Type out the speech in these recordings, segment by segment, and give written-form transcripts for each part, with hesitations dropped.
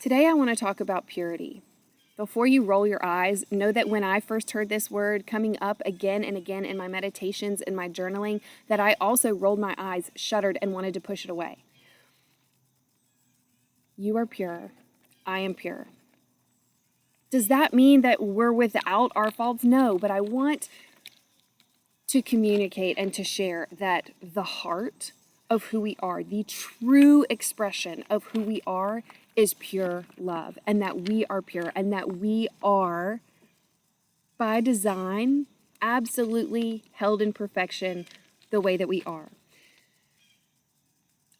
Today I want to talk about purity. Before you roll your eyes, know that when I first heard this word coming up again and again in my meditations and my journaling, that I also rolled my eyes, shuddered, and wanted to push it away. You are pure. I am pure. Does that mean that we're without our faults? No, but I want to communicate and to share that the heart of who we are, the true expression of who we are, is pure love, and that we are pure, and that we are, by design, absolutely held in perfection the way that we are.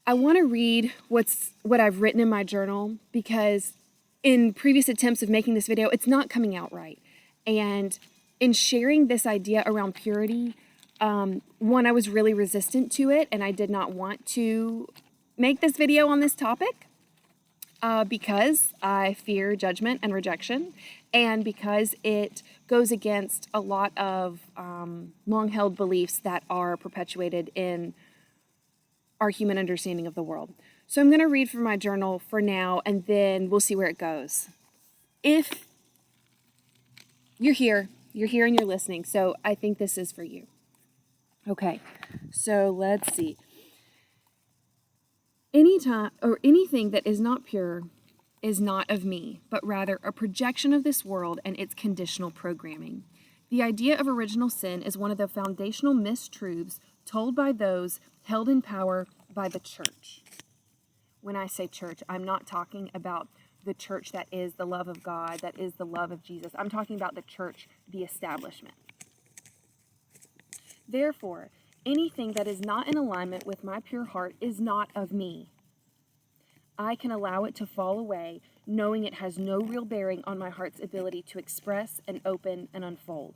I want to read what I've written in my journal, because in previous attempts of making this video, it's not coming out right. And in sharing this idea around purity, one, I was really resistant to it, and I did not want to make this video on this topic because I fear judgment and rejection, and because it goes against a lot of long-held beliefs that are perpetuated in our human understanding of the world. So I'm going to read from my journal for now, and then we'll see where it goes. If you're here and you're listening, so I think this is for you. Okay, so let's see. Anything that is not pure is not of me, but rather a projection of this world and its conditional programming. The idea of original sin is one of the foundational mistruths told by those held in power by the church. When I say church, I'm not talking about the church that is the love of God, that is the love of Jesus. I'm talking about the church, the establishment. Therefore, anything that is not in alignment with my pure heart is not of me. I can allow it to fall away, knowing it has no real bearing on my heart's ability to express and open and unfold.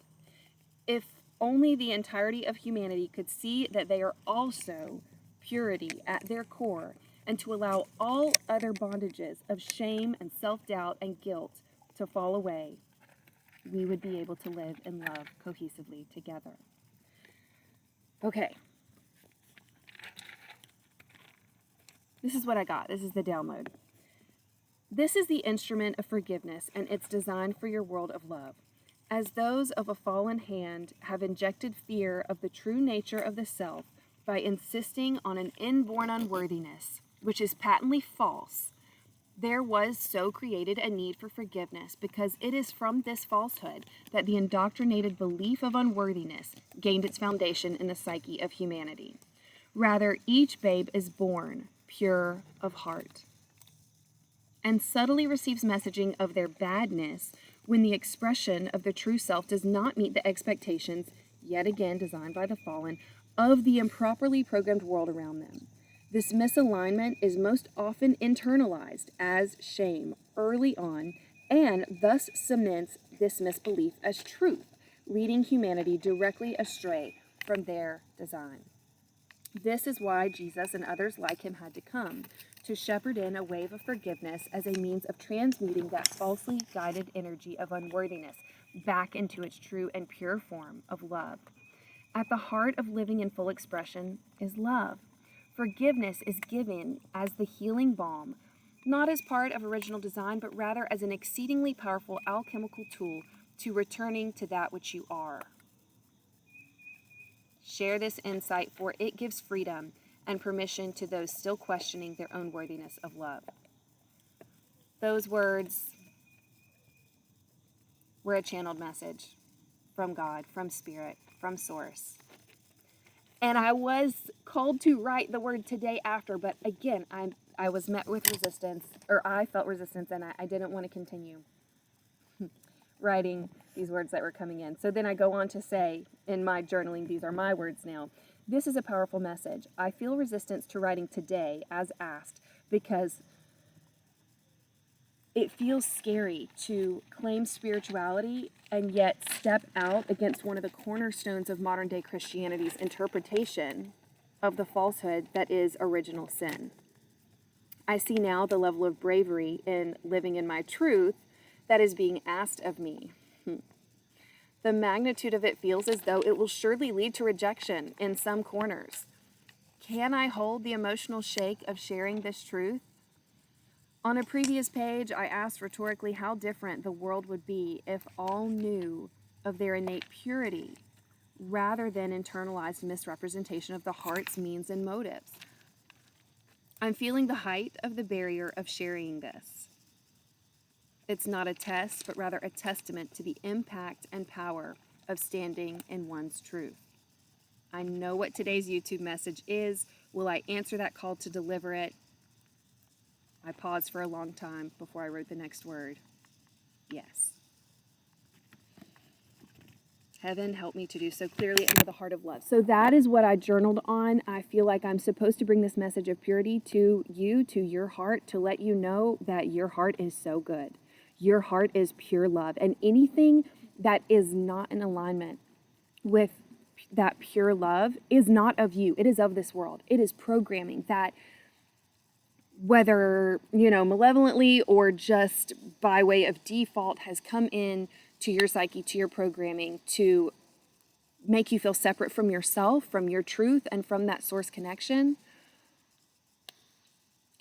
If only the entirety of humanity could see that they are also purity at their core, and to allow all other bondages of shame and self-doubt and guilt to fall away, we would be able to live and love cohesively together. Okay. This is what I got. This is the download. This is the instrument of forgiveness, and it's designed for your world of love. As those of a fallen hand have injected fear of the true nature of the self by insisting on an inborn unworthiness, which is patently false, there was so created a need for forgiveness, because it is from this falsehood that the indoctrinated belief of unworthiness gained its foundation in the psyche of humanity. Rather, each babe is born pure of heart and subtly receives messaging of their badness when the expression of the true self does not meet the expectations, yet again designed by the fallen, of the improperly programmed world around them. This misalignment is most often internalized as shame early on, and thus cements this misbelief as truth, leading humanity directly astray from their design. This is why Jesus and others like him had to come, to shepherd in a wave of forgiveness as a means of transmuting that falsely guided energy of unworthiness back into its true and pure form of love. At the heart of living in full expression is love. Forgiveness is given as the healing balm, not as part of original design, but rather as an exceedingly powerful alchemical tool to returning to that which you are. Share this insight, for it gives freedom and permission to those still questioning their own worthiness of love. Those words were a channeled message from God, from Spirit, from Source. And I was called to write the word today after, but again, I was met with resistance, or I felt resistance, and I didn't want to continue writing these words that were coming in. So then I go on to say in my journaling, these are my words now. This is a powerful message. I feel resistance to writing today as asked, because it feels scary to claim spirituality and yet step out against one of the cornerstones of modern day Christianity's interpretation of the falsehood that is original sin. I see now the level of bravery in living in my truth that is being asked of me. The magnitude of it feels as though it will surely lead to rejection in some corners. Can I hold the emotional shake of sharing this truth? On a previous page, I asked rhetorically how different the world would be if all knew of their innate purity rather than internalized misrepresentation of the heart's means and motives. I'm feeling the height of the barrier of sharing this. It's not a test, but rather a testament to the impact and power of standing in one's truth. I know what today's YouTube message is. Will I answer that call to deliver it? I paused for a long time before I wrote the next word. Yes. Heaven, help me to do so clearly and with a heart of love. So that is what I journaled on. I feel like I'm supposed to bring this message of purity to you, to your heart, to let you know that your heart is so good. Your heart is pure love. And anything that is not in alignment with that pure love is not of you. It is of this world. It is programming that, whether, malevolently or just by way of default, has come in to your psyche, to your programming, to make you feel separate from yourself, from your truth, and from that source connection.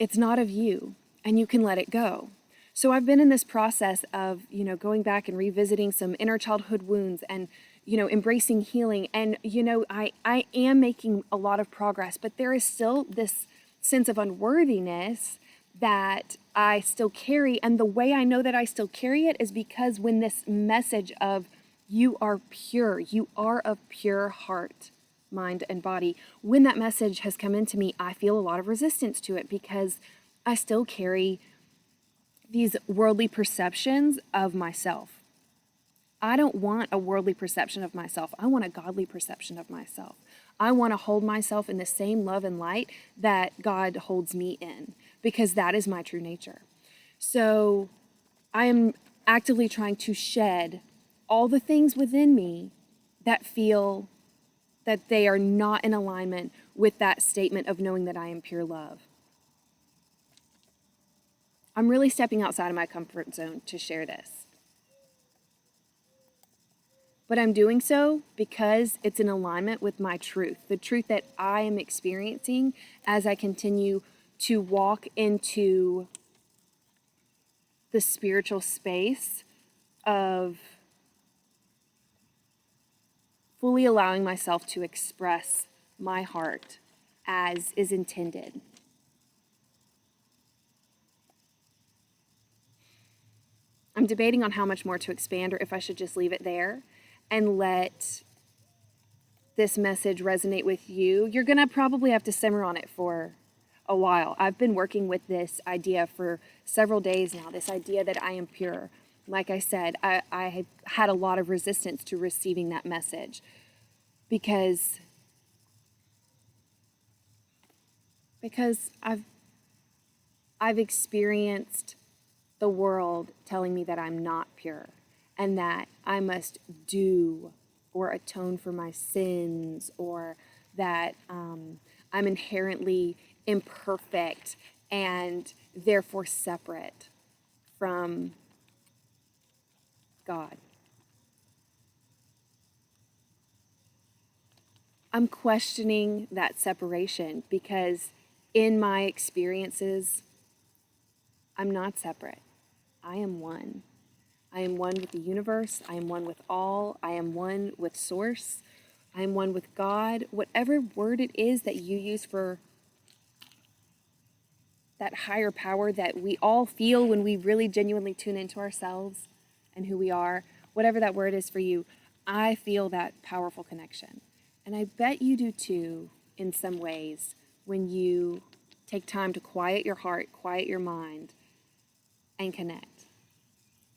It's not of you, and you can let it go. So I've been in this process of, going back and revisiting some inner childhood wounds and, embracing healing. And, I am making a lot of progress, but there is still this sense of unworthiness that I still carry. And the way I know that I still carry it is because when this message of you are pure, you are of pure heart, mind, and body, when that message has come into me, I feel a lot of resistance to it because I still carry these worldly perceptions of myself. I don't want a worldly perception of myself. I want a godly perception of myself. I want to hold myself in the same love and light that God holds me in, because that is my true nature. So I am actively trying to shed all the things within me that feel that they are not in alignment with that statement of knowing that I am pure love. I'm really stepping outside of my comfort zone to share this. But I'm doing so because it's in alignment with my truth, the truth that I am experiencing as I continue to walk into the spiritual space of fully allowing myself to express my heart as is intended. I'm debating on how much more to expand or if I should just leave it there and let this message resonate with you. You're going to probably have to simmer on it for a while. I've been working with this idea for several days now, this idea that I am pure. Like I said, I have had a lot of resistance to receiving that message because I've experienced the world telling me that I'm not pure and that I must do or atone for my sins, or that I'm inherently imperfect and therefore separate from God. I'm questioning that separation because in my experiences, I'm not separate. I am one. I am one with the universe. I am one with all. I am one with Source. I am one with God. Whatever word it is that you use for that higher power that we all feel when we really genuinely tune into ourselves and who we are, whatever that word is for you, I feel that powerful connection. And I bet you do too in some ways when you take time to quiet your heart, quiet your mind, and connect.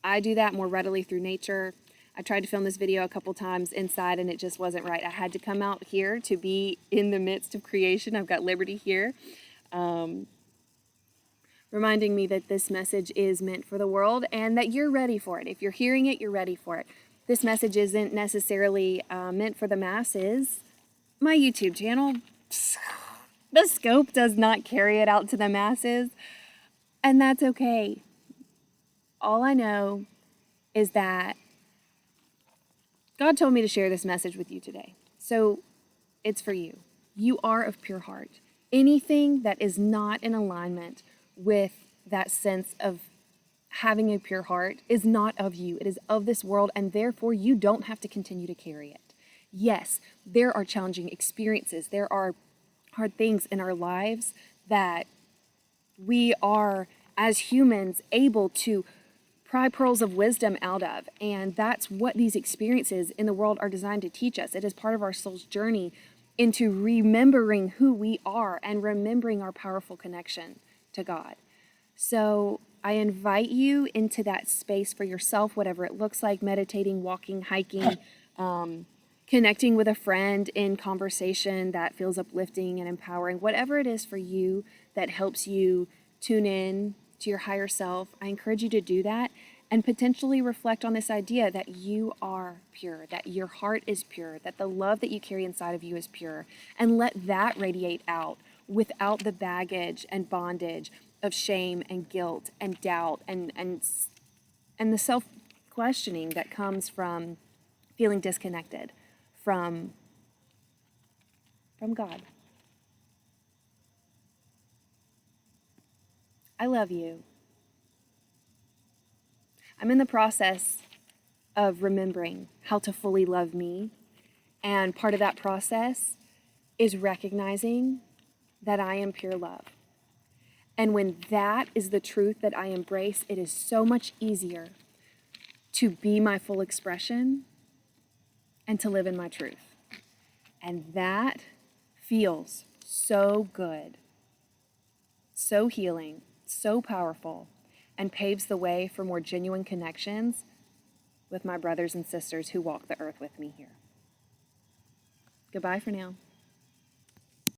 I do that more readily through nature. I tried to film this video a couple times inside and it just wasn't right. I had to come out here to be in the midst of creation. I've got Liberty here, reminding me that this message is meant for the world and that you're ready for it. If you're hearing it, you're ready for it. This message isn't necessarily meant for the masses. My YouTube channel, the scope does not carry it out to the masses, and that's okay. All I know is that God told me to share this message with you today. So it's for you. You are of pure heart. Anything that is not in alignment with that sense of having a pure heart is not of you. It is of this world, and therefore you don't have to continue to carry it. Yes, there are challenging experiences. There are hard things in our lives that we are, as humans, able to pry pearls of wisdom out of. And that's what these experiences in the world are designed to teach us. It is part of our soul's journey into remembering who we are and remembering our powerful connection to God. So I invite you into that space for yourself, whatever it looks like, meditating, walking, hiking, connecting with a friend in conversation that feels uplifting and empowering, whatever it is for you that helps you tune in to your higher self. I encourage you to do that and potentially reflect on this idea that you are pure, that your heart is pure, that the love that you carry inside of you is pure, and let that radiate out without the baggage and bondage of shame and guilt and doubt and the self-questioning that comes from feeling disconnected from God. I love you. I'm in the process of remembering how to fully love me, and part of that process is recognizing that I am pure love. And when that is the truth that I embrace, it is so much easier to be my full expression and to live in my truth. And that feels so good, so healing, so powerful, and paves the way for more genuine connections with my brothers and sisters who walk the earth with me here. Goodbye for now.